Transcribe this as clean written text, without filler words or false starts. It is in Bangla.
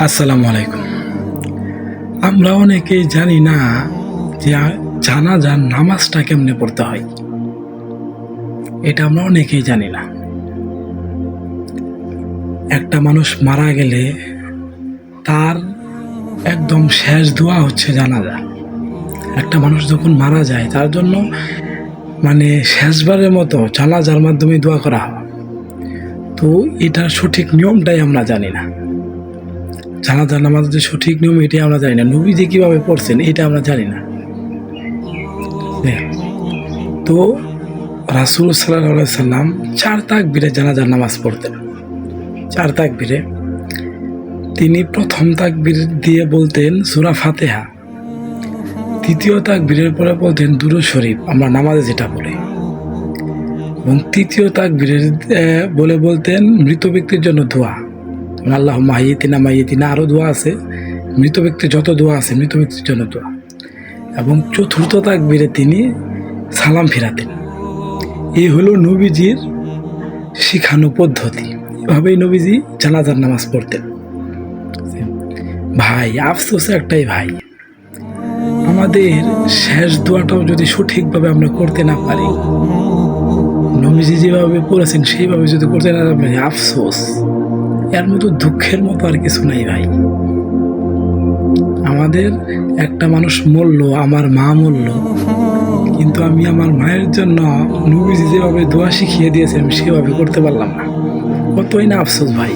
আসসালামু আলাইকুম। আমরা অনেকেই জানি না যে জানাজার নামাজটা কেমনে পড়তে হয়। এটা আমরা অনেকেই জানি না। একটা মানুষ মারা গেলে তার একদম শেষ দোয়া হচ্ছে জানাজা। একটা মানুষ যখন মারা যায় তার জন্য শেষবারের মতো জানাজার মাধ্যমে দোয়া করা হয়। তো এটার সঠিক নিয়মটাই আমরা জানি না। জানাজার নামাজের যে সঠিক নিয়ম এটাই আমরা জানি না। নবীজি কিভাবে পড়ছেন এটা আমরা জানি না। তো রাসূল সাল্লাল্লাহু আলাইহি সাল্লাম ৪ তাকবীরে জানাজার নামাজ পড়তেন। ৪ তাকবীরে তিনি প্রথম তাকবীর দিয়ে বলতেন সূরা ফাতিহা, দ্বিতীয় তাকবীরের পরে বলতেন দুরূদ শরীফ, আমরা নামাজে যেটা পড়ি, এবং তৃতীয় তাকবীরের বলতেন মৃত ব্যক্তির জন্য দোয়া, আল্লাহুম্মা হাইয়িনা মাইয়িতিনা, আরও দোয়া আছে, মৃত ব্যক্তির যত দোয়া আছে মৃত ব্যক্তির জন্য দোয়া। এবং চতুর্থ তাকবীরে তিনি সালাম ফিরাতেন। এই হলো নবীজির শিখানো পদ্ধতি। এভাবেই নবীজি জানাজার নামাজ পড়তেন। ভাই, আফসোস একটাই ভাই, আমাদের শেষ দোয়াটাও যদি সঠিকভাবে আমরা করতে না পারি, নবীজি যেভাবে পড়েছেন সেইভাবে যদি করতে না পারি, আফসোস, এর মতো দুঃখের মতো আর কিছু নাই ভাই। আমাদের একটা মানুষ মরল, আমার মা মরল, কিন্তু আমি আমার মায়ের জন্য নবীজি যেভাবে দোয়া শিখিয়ে দিয়েছে আমি সেভাবে করতে পারলাম না। কতই না আফসোস ভাই।